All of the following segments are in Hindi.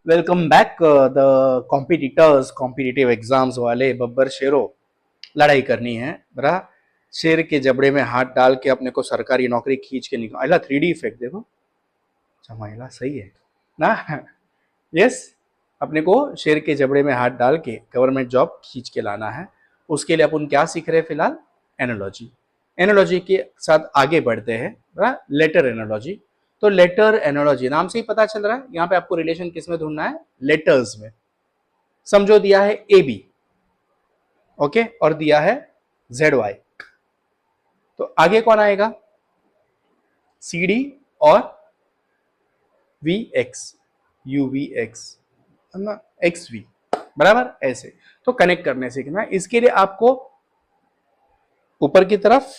Welcome back the competitors competitive exams वाले बब्बर शेरों, लड़ाई करनी है बरा। शेर के जबड़े में हाथ डाल के अपने को सरकारी नौकरी खींच के निकाल। अला 3D इफेक्ट देखो, चमाइला सही है ना। यस, अपने को शेर के जबड़े में हाथ डाल के गवर्नमेंट जॉब खींच के लाना है। उसके लिए अपन क्या सीख रहे हैं फिलहाल? एनोलॉजी। एनोलॉजी के साथ आगे बढ़ते हैं बरा। Letter analogy. तो लेटर एनोलॉजी नाम से ही पता चल रहा है, यहाँ पे आपको रिलेशन किस में ढूंढना है? लेटर्स में। समझो दिया है ए बी, ओके, और दिया है जेड वाई, तो आगे कौन आएगा? सी डी और V X, U V X, X V, बराबर ऐसे। तो कनेक्ट करने सीखना है। इसके लिए आपको ऊपर की तरफ,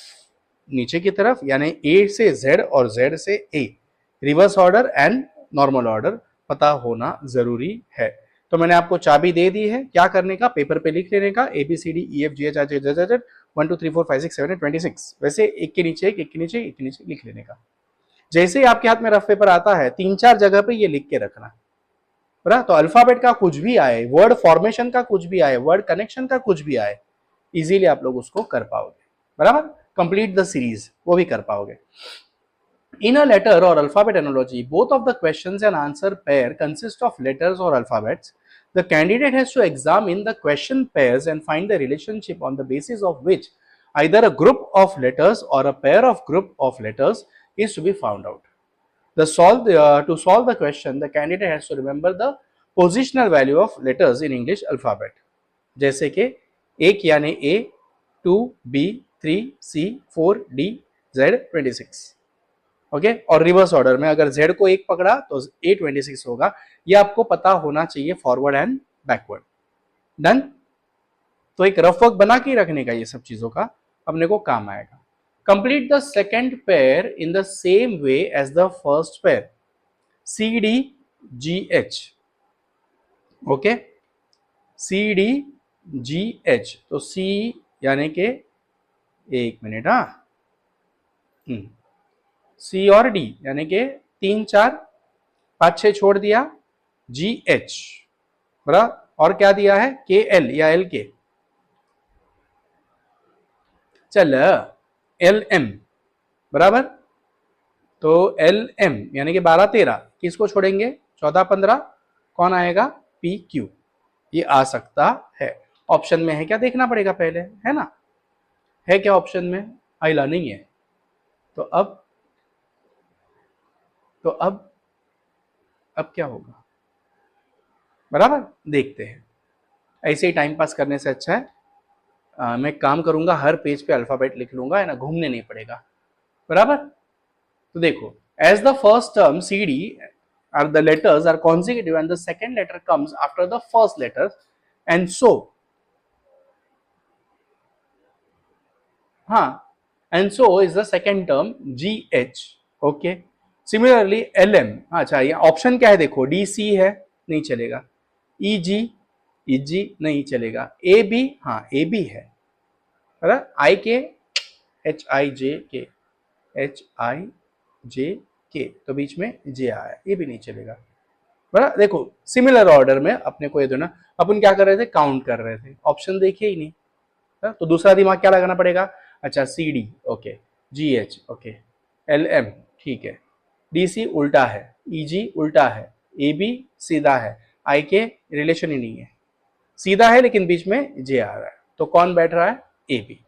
नीचे की तरफ, यानी ए से जेड और जेड से A, reverse order and normal order पता होना जरूरी है। तो मैंने आपको चाबी दे दी है क्या करने का? पेपर पे लिख लेने का, A B C D E F G H I J J Z 1 2 3 4 5 6 7 8 26, वैसे एक के नीचे एक के नीचे एक के नीचे लिख लेने का। जैसे ही आपके हाथ में रफ पेपर आता है, 3-4 जगह पे ये लिख के रखना, बराबर। तो अल्फाबेट का कुछ भी आए, वर्ड फॉर्मेशन का कुछ भी आए, वर्ड कनेक्शन का कुछ भी आए, इजीली आप लोग उसको कर पाओगे, बराबर। कंप्लीट द सीरीज वो भी कर पाओगे। In a letter or alphabet analogy, both of the questions and answer pair consist of letters or alphabets. The candidate has to examine the question pairs and find the relationship on the basis of which either a group of letters or a pair of group of letters is to be found out. To solve the question, the candidate has to remember the positional value of letters in English alphabet. जैसे कि एक यानी A, 2, B, 3, C, 4, D, Z, 26, okay. और रिवर्स ऑर्डर में अगर Z को एक पकड़ा तो A26 होगा। ये आपको पता होना चाहिए, फॉरवर्ड एंड बैकवर्ड। डन। तो एक रफ वर्क बना के रखने का, ये सब चीजों का अपने को काम आएगा। Complete the second pair in the same way as the first pair, C D G H, okay, C D G H. तो सी यानी के, एक मिनट, हाँ, सी और डी यानी के 3 4 5 6 छोड़ दिया, जी एच, बराबर। और क्या दिया है? के एल या एल के, चल एल एम, बराबर। तो एल एम यानी कि 12 13, किसको छोड़ेंगे? 14 15, कौन आएगा? P Q. ये आ सकता है। ऑप्शन में है क्या देखना पड़ेगा पहले, है ना? है क्या ऑप्शन में? आइला नहीं है। तो अब अब क्या होगा, बराबर? देखते हैं। ऐसे ही टाइम पास करने से अच्छा है मैं काम करूंगा, हर पेज पे अल्फाबेट लिख लूंगा, है ना, घूमने नहीं पड़ेगा, बराबर। तो देखो, as the first term C D are the letters are consecutive and the second letter comes after the first letter, and so, हाँ, and so is the second term GH, okay. Similarly LM, अच्छा ये ऑप्शन क्या है देखो, DC है, नहीं चलेगा। EG, EG नहीं चलेगा। AB, हाँ AB है, IK, HIJK, HIJK, तो बीच में J आया, ये भी नहीं चलेगा, बराबर। देखो सिमिलर ऑर्डर में अपने को ये देना, अपन क्या कर रहे थे? काउंट कर रहे थे, ऑप्शन देखिए ही नहीं, तो दूसरा दिमाग क्या लगाना पड़ेगा? अच्छा C D, okay, G H, okay, L M, ठीक है, डी सी उल्टा है, ई जी उल्टा है, ए बी सीधा है, आई के रिलेशन ही नहीं है, सीधा है लेकिन बीच में जे आ रहा है, तो कौन बैठ रहा है? A B,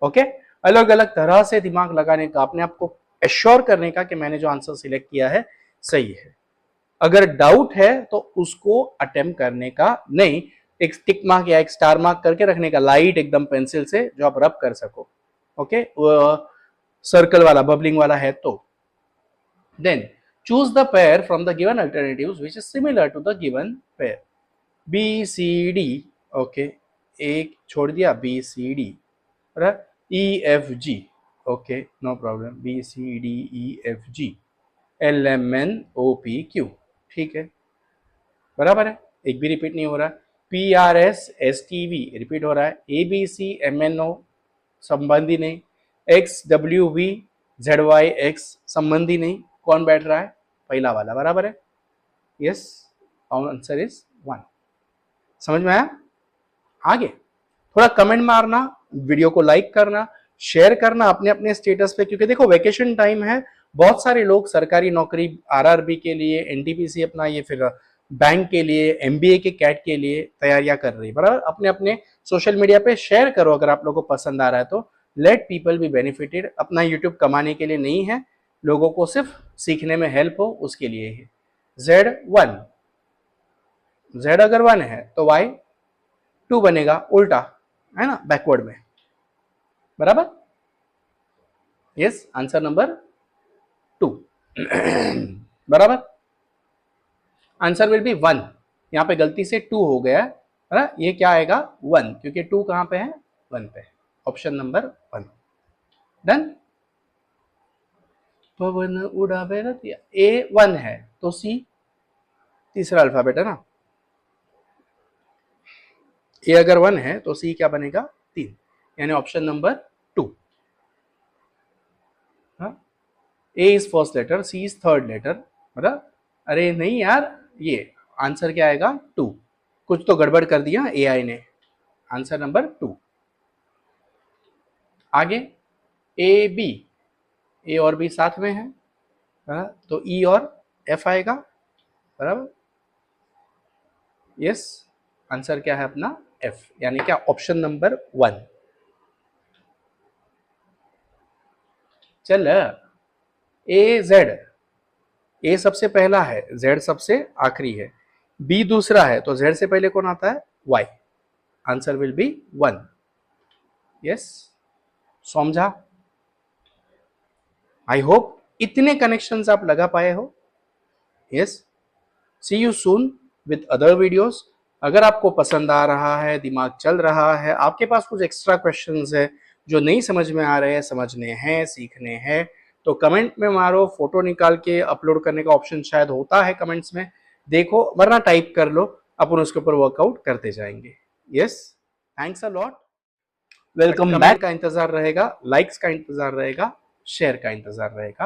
okay. अलग अलग तरह से दिमाग लगाने का, अपने आप को एश्योर करने का कि मैंने जो आंसर सिलेक्ट किया है सही है। अगर डाउट है तो उसको अटेम्प्ट करने का नहीं, एक टिक मार्क या एक स्टार मार्क करके रखने का, लाइट एकदम पेंसिल से, जो आप रब कर सको, ओके। सर्कल वाला, बबलिंग वाला है तो। Then choose the pair from the given alternatives which is similar to the given pair, B C D, okay, एक छोड़ दिया, B C D, E F G, okay, no problem, B C D E F G, L M N O P Q, ठीक है, बराबर है, एक भी रिपीट नहीं हो रहा है। P R S S T V repeat हो रहा है, A B C M N O संबंधी नहीं, X W V Z Y X संबंधी नहीं, कौन बैठ रहा है? पहला वाला, बराबर है, यस। Answer is 1। समझ में आया? आगे थोड़ा कमेंट मारना, वीडियो को लाइक करना, शेयर करना अपने अपने स्टेटस पे, क्योंकि देखो वैकेशन टाइम है, बहुत सारे लोग सरकारी नौकरी आरआरबी के लिए, एनटीपीसी अपना ये फिर बैंक के लिए, एमबीए के कैट के लिए तैयारियां कर रही है। बराबर, अपने अपने सोशल मीडिया पे शेयर करो अगर आप लोगों को पसंद आ रहा है तो। Let people be benefited. अपना यूट्यूब कमाने के लिए नहीं है, लोगों को सिर्फ सीखने में हेल्प हो उसके लिए है। Z1, Z अगर 1 है तो Y 2 बनेगा, उल्टा है ना, बैकवर्ड में। बराबर, यस, आंसर नंबर 2। बराबर, आंसर विल बी 1। यहां पे गलती से 2 हो गया है ना, ये क्या आएगा 1, क्योंकि 2 कहां पे है, 1 पे। Option number 1 done. पवन उड़ावे रतिया, ए 1 है तो सी तीसरा अल्फाबेट है ना, ए अगर 1 है तो सी क्या बनेगा 3, यानी option number 2। A is first letter, C is third letter. मतलब अरे नहीं यार, ये आंसर क्या आएगा 2। कुछ तो गड़बड़ कर दिया एआई ने। Answer number 2। आगे ए बी, ए और बी साथ में है तो ई और एफ आएगा। बराबर, यस, आंसर क्या है अपना एफ, यानी क्या ऑप्शन नंबर 1। चल, ए जेड, ए सबसे पहला है, जेड सबसे आखिरी है, बी दूसरा है तो जेड से पहले कौन आता है, Y. Answer will be 1। Yes, समझा? आई होप इतने कनेक्शंस आप लगा पाए हो। Yes, see you soon with other videos. अगर आपको पसंद आ रहा है, दिमाग चल रहा है, आपके पास कुछ एक्स्ट्रा क्वेश्चंस है जो नहीं समझ में आ रहे हैं, समझने हैं, सीखने हैं, तो कमेंट में मारो, फोटो निकाल के अपलोड करने का ऑप्शन शायद होता है कमेंट्स में, देखो, वरना टाइप कर लो, अपन उसके ऊपर वर्कआउट करते जाएंगे। Yes, thanks a lot, welcome back. का इंतजार रहेगा, लाइक्स का इंतजार रहेगा, शेयर का इंतजार रहेगा।